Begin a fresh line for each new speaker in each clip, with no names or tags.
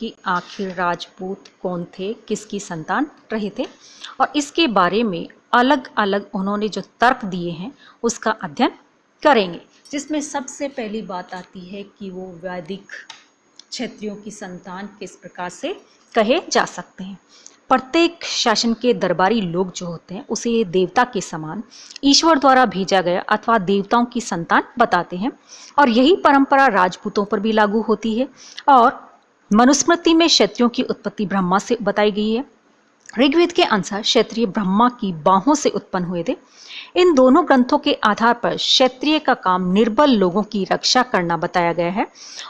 कि आखिर राजपूत कौन थे, किसकी संतान रहे थे, और इसके बारे में अलग अलग उन्होंने जो तर्क दिए हैं उसका अध्ययन करेंगे। जिसमें सबसे पहली बात आती है कि वो वैदिक क्षत्रियों की संतान किस प्रकार से कहे जा सकते हैं। प्रत्येक शासन के दरबारी लोग जो होते हैं उसे देवता के समान ईश्वर द्वारा भेजा गया अथवा देवताओं की संतान बताते हैं, और यही परंपरा राजपूतों पर भी लागू होती है। और मनुस्मृति में क्षत्रियों की उत्पत्ति ब्रह्मा से बताई गई है। ऋग्वेद के अनुसार क्षत्रिय ब्रह्मा की बाहों से उत्पन्न हुए थे। इन दोनों ग्रंथों के आधार पर क्षत्रिय का काम निर्बल लोगों की रक्षा करना बताया गया है,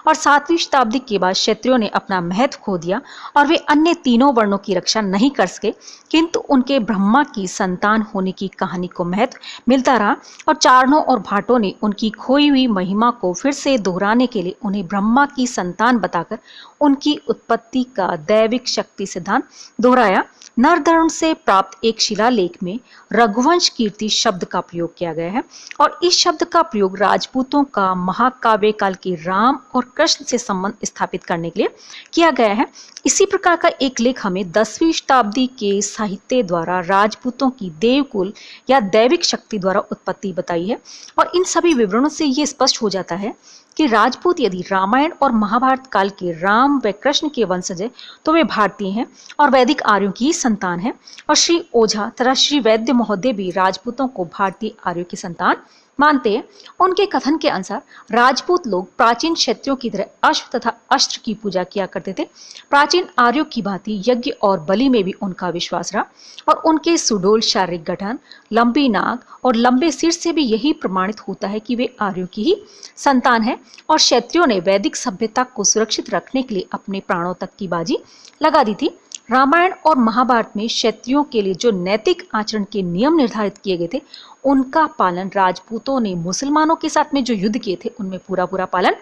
और 7वीं शताब्दी के बाद क्षत्रियों ने अपना महत्व खो दिया और वे अन्य तीनों वर्णों की रक्षा नहीं कर सके, किंतु उनके ब्रह्मा की संतान होने की कहानी को महत्व मिलता रहा, और चारणों और भाटों ने उनकी खोई हुई महिमा को फिर से दोहराने के लिए उन्हें ब्रह्मा की संतान बताकर उनकी उत्पत्ति का दैविक शक्ति सिद्धांत दोहराया। नरधर्म से प्राप्त एक शिलालेख में रघुवंश कीर्ति शब्द का प्रयोग किया गया है, और इस शब्द का प्रयोग राजपूतों का महाकाव्य काल के राम और कृष्ण से संबंध स्थापित करने के लिए किया गया है। इसी प्रकार का एक लेख हमें 10वीं शताब्दी के साहित्य द्वारा राजपूतों की देवकुल या दैविक शक्ति द्वारा उत्पत्ति बताई है, और इन सभी विवरणों से ये स्पष्ट हो जाता है कि राजपूत यदि रामायण और महाभारत काल के राम व कृष्ण के वंशज है तो वे भारतीय हैं और वैदिक आर्यों की संतान है। और श्री ओझा तथा श्री वैद्य महोदय भी राजपूतों को भारतीय आर्यों की संतान मानते हैं। उनके कथन के अनुसार राजपूत लोग प्राचीन क्षत्रियों की तरह अश्व तथा अस्त्र की पूजा किया करते थे। प्राचीन आर्यों की भांति यज्ञ और बलि में भी उनका विश्वास रहा, और उनके सुडौल शारीरिक गठन, लंबी नाक और लंबे सिर से भी यही प्रमाणित होता है कि वे आर्यों की ही संतान है। और क्षत्रियों ने वैदिक सभ्यता को सुरक्षित रखने के लिए अपने प्राणों तक की बाजी लगा दी थी। रामायण और महाभारत में क्षत्रियों के लिए जो नैतिक आचरण के नियम निर्धारित किए गए थे उनका पालन राजपूतों ने मुसलमानों के साथ में जो युद्ध किए थे उनमें पूरा पालन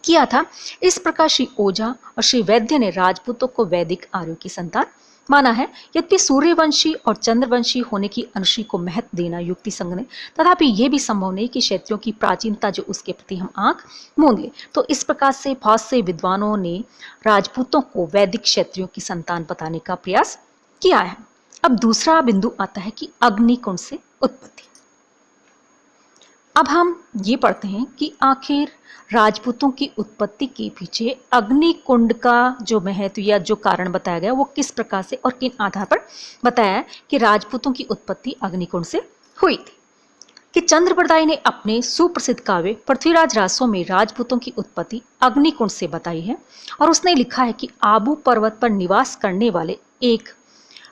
किया था। इस प्रकार श्री ओझा और श्री वैद्य ने राजपूतों को वैदिक आर्यों की संतान माना है। यद्यपि सूर्यवंशी और चंद्रवंशी होने की अनुश्री को महत्व देना युक्ति संग नहीं, तथापि यह भी संभव नहीं कि क्षत्रियों की प्राचीनता जो उसके प्रति हम आंख मूंद ले। तो इस प्रकार से बहुत से विद्वानों ने राजपूतों को वैदिक क्षत्रियों की संतान बताने का प्रयास किया है। अब दूसरा बिंदु आता है कि अग्निकुंड से उत्पत्ति। अब हम ये पढ़ते हैं कि आखिर राजपूतों की उत्पत्ति के पीछे अग्निकुंड का जो महत्व या जो कारण बताया गया वो किस प्रकार से और किन आधार पर बताया है कि राजपूतों की उत्पत्ति अग्निकुंड से हुई थी। कि चंद्रबरदाई ने अपने सुप्रसिद्ध काव्य पृथ्वीराज रासों में राजपूतों की उत्पत्ति अग्निकुंड से बताई है, और उसने लिखा है कि आबू पर्वत पर निवास करने वाले एक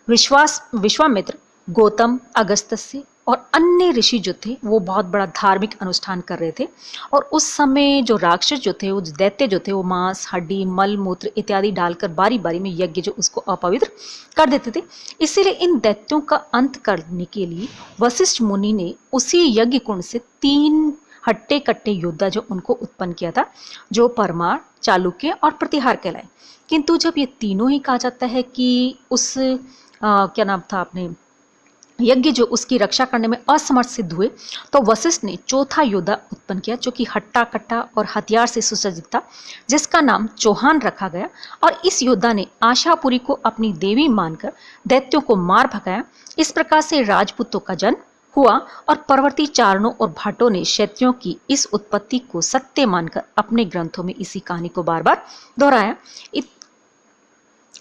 विश्वामित्र, गौतम, अगस्त्य और अन्य ऋषि जो थे वो बहुत बड़ा धार्मिक अनुष्ठान कर रहे थे, और उस समय जो राक्षस जो थे, वो दैत्य जो थे, वो मांस, हड्डी, मल मूत्र इत्यादि डालकर बारी बारी में यज्ञ जो उसको अपवित्र कर देते थे। इसीलिए इन दैत्यों का अंत करने के लिए वशिष्ठ मुनि ने उसी यज्ञ कुंड से 3 हट्टे कट्टे योद्धा जो उनको उत्पन्न किया था, जो परमार, चालुक्य और प्रतिहार कहलाए। किंतु जब ये तीनों ही कहा जाता है कि उस क्या नाम था अपने यज्ञ जो उसकी रक्षा करने में असमर्थ सिद्ध हुए, तो वशिष्ठ ने चौथा योद्धा उत्पन्न किया जो कि हट्टा कट्टा और हथियार से सुसज्जित था, जिसका नाम चौहान रखा गया। और इस योद्धा ने आशापुरी को अपनी देवी मानकर दैत्यों को मार भगाया। इस प्रकार से राजपूतों का जन्म हुआ, और परवर्ती चारणों और भाटों ने क्षत्रियों की इस उत्पत्ति को सत्य मानकर अपने ग्रंथों में इसी कहानी को बार बार दोहराया।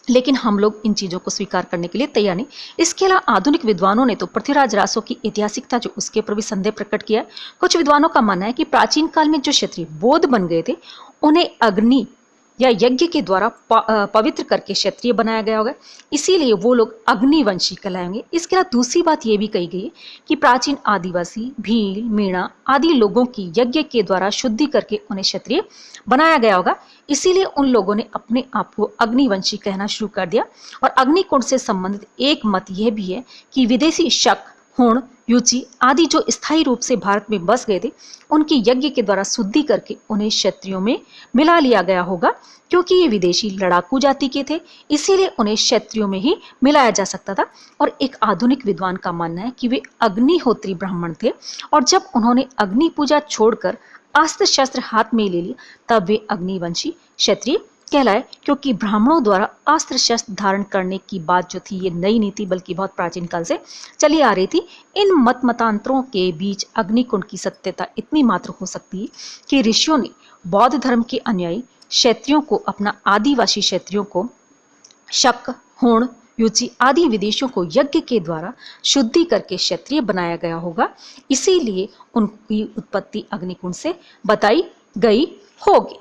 लेकिन हम लोग इन चीज़ों को स्वीकार करने के लिए तैयार नहीं। इसके अलावा आधुनिक विद्वानों ने तो पृथ्वीराज रासों की ऐतिहासिकता जो उसके ऊपर भी संदेह प्रकट किया है। कुछ विद्वानों का मानना है कि प्राचीन काल में जो क्षत्रिय बौद्ध बन गए थे उन्हें अग्नि या यज्ञ के द्वारा पवित्र करके क्षत्रिय बनाया गया होगा, इसीलिए वो लोग अग्निवंशी कहलाएंगे। इसके अलावा दूसरी बात यह भी कही गई है कि प्राचीन आदिवासी, भील, मीणा आदि लोगों की यज्ञ के द्वारा शुद्धि करके उन्हें क्षत्रिय बनाया गया होगा, इसीलिए उन लोगों ने अपने आप को अग्निवंशी कहना शुरू कर दिया। और अग्निकुंड से संबंधित एक मत यह भी है कि विदेशी शक, हुण, युचि आदि जो स्थायी रूप से भारत में बस गए थे, उनकी यज्ञ के द्वारा शुद्धि करके उन्हें क्षत्रियों में मिला लिया गया होगा। क्योंकि ये विदेशी लड़ाकू जाति के थे, इसीलिए उन्हें क्षत्रियों में ही मिलाया जा सकता था। और एक आधुनिक विद्वान का मानना है कि वे अग्निहोत्री ब्राह्मण थे, और जब उन्होंने अग्नि पूजा छोड़कर अस्त्र शस्त्र हाथ में ले लिया तब वे अग्निवंशी क्षत्रिय कहलाए, क्योंकि ब्राह्मणों द्वारा अस्त्र शस्त्र धारण करने की बात जो थी ये नई नहीं थी, बल्कि बहुत प्राचीन काल से चली आ रही थी। इन मतांतरों के बीच अग्निकुंड की सत्यता इतनी मात्र हो सकती है कि ऋषियों ने बौद्ध धर्म के अनुयायी क्षत्रियों को, अपना आदिवासी क्षत्रियों को शक, हुण, युचि आदि विदेशियों को यज्ञ के द्वारा शुद्धि करके क्षत्रिय बनाया गया होगा, इसीलिए उनकी उत्पत्ति अग्निकुंड से बताई गई होगी।